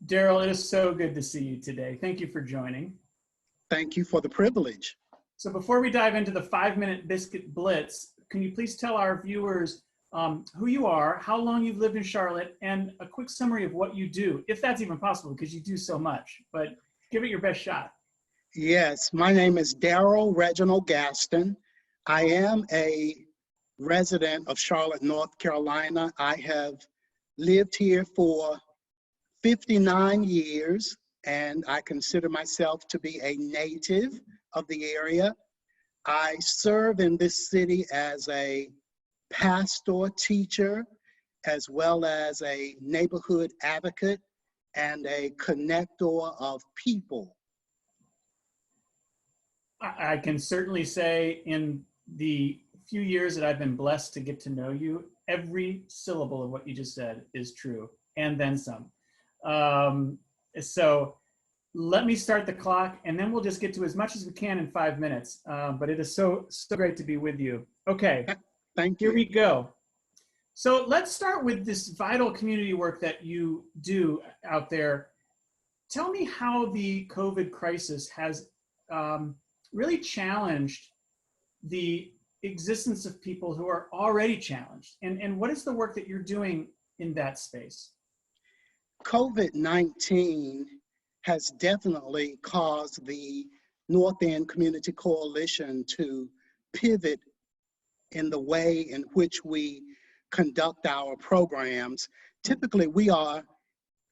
Darryl, it is so good to see you today. Thank you for joining. Thank you for the privilege. So before we dive into the 5-minute Biscuit Blitz, can you please tell our viewers who you are, how long you've lived in Charlotte, and a quick summary of what you do, if that's even possible, because you do so much, but give it your best shot. Yes, my name is Darryl Gaston. I am a resident of Charlotte, North Carolina. I have lived here for 59 years, and I consider myself to be a native of the area. I serve in this city as a pastor, teacher, as well as a neighborhood advocate and a connector of people. I can certainly say in the few years that I've been blessed to get to know you, every syllable of what you just said is true, and then some. So let me start the clock, and then we'll just get to as much as we can in 5 minutes. But it is so great to be with you. Okay, Thank you. Here we go. So let's start with this vital community work that you do out there. Tell me how the COVID crisis has really challenged the existence of people who are already challenged, and what is the work that you're doing in that space? COVID-19 has definitely caused the North End Community Coalition to pivot in the way in which we conduct our programs. Typically, we are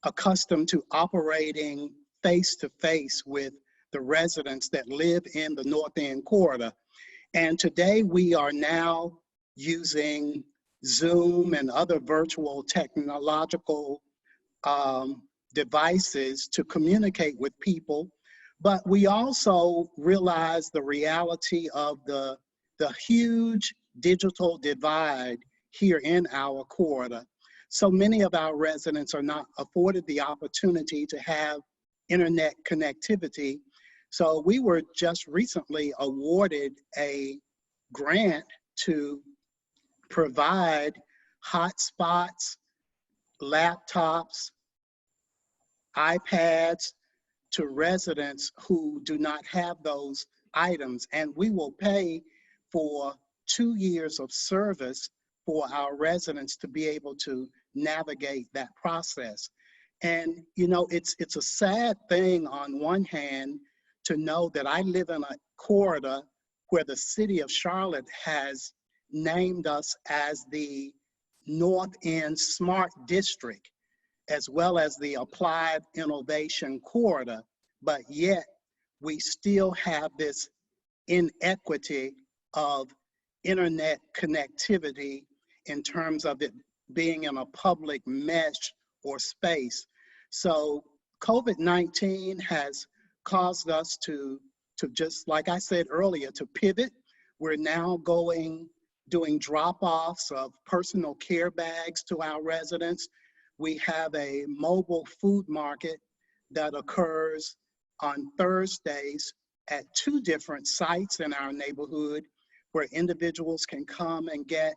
accustomed to operating face-to-face with the residents that live in the North End corridor. And today we are now using Zoom and other virtual technological devices to communicate with people. But we also realize the reality of the huge digital divide here in our corridor. So many of our residents are not afforded the opportunity to have internet connectivity. So we were just recently awarded a grant to provide hotspots, laptops, iPads to residents who do not have those items. And we will pay for 2 years of service for our residents to be able to navigate that process. And you know, it's a sad thing on one hand to know that I live in a corridor where the city of Charlotte has named us as the North End Smart District, as well as the Applied Innovation Corridor, but yet we still have this inequity of internet connectivity in terms of it being in a public mesh or space. So COVID-19 has caused us to just, like I said earlier, to pivot. We're now doing drop-offs of personal care bags to our residents. We have a mobile food market that occurs on Thursdays at 2 different sites in our neighborhood where individuals can come and get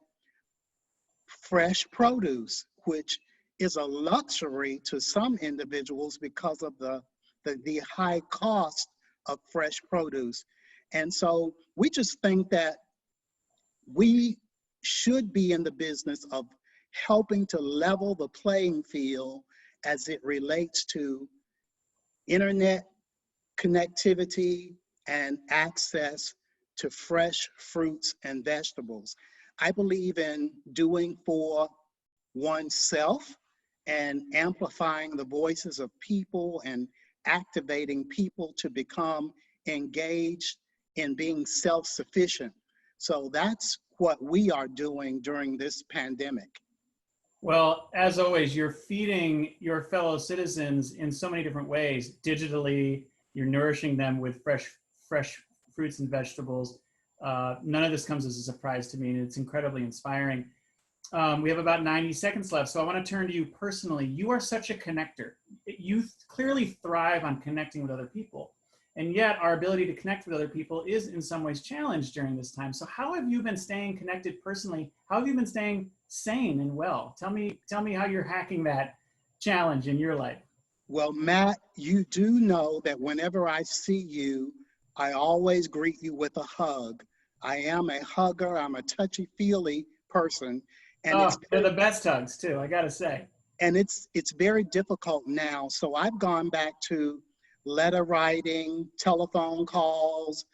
fresh produce, which is a luxury to some individuals because of the high cost of fresh produce. And so we just think that we should be in the business of helping to level the playing field as it relates to internet connectivity and access to fresh fruits and vegetables. I believe in doing for oneself and amplifying the voices of people and activating people to become engaged in being self-sufficient. So that's what we are doing during this pandemic. Well, as always, you're feeding your fellow citizens in so many different ways. Digitally, you're nourishing them with fresh fruits and vegetables. None of this comes as a surprise to me, and it's incredibly inspiring. We have about 90 seconds left, so I want to turn to you personally. You are such a connector. You clearly thrive on connecting with other people, and yet our ability to connect with other people is in some ways challenged during this time. So how have you been staying connected personally? How have you been staying sane and well? Tell me how you're hacking that challenge in your life. Well, Matt, you do know that whenever I see you, I always greet you with a hug. I am a hugger. I'm a touchy-feely person, and Oh, it's they're very the best hugs too, I gotta say. it's very difficult now. So I've gone back to letter writing, telephone calls,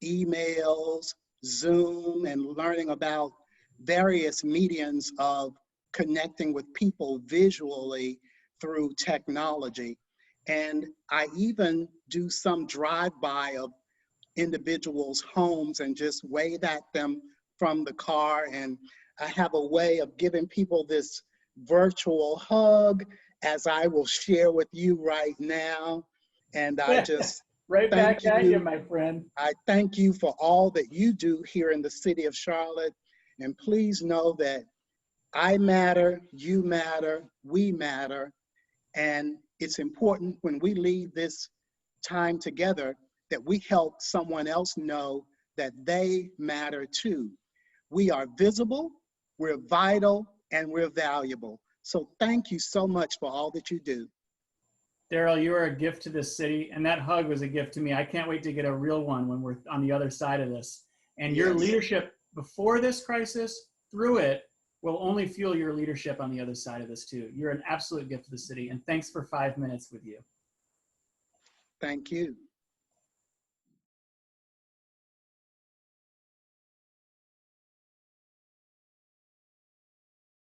emails, Zoom, and learning about various mediums of connecting with people visually through technology. And I even do some drive-by of individuals' homes and just wave at them from the car. And I have a way of giving people this virtual hug, as I will share with you right now. And I just Right thank back at you, you. my friend. I thank you for all that you do here in the city of Charlotte. And please know that I matter, you matter, we matter. And it's important when we leave this time together that we help someone else know that they matter too. We are visible, we're vital, and we're valuable. So thank you so much for all that you do. Darryl, you are a gift to this city, and that hug was a gift to me. I can't wait to get a real one when we're on the other side of this. And your Yes, leadership before this crisis, through it, will only fuel your leadership on the other side of this too. You're an absolute gift to the city, and thanks for 5 minutes with you. thank you.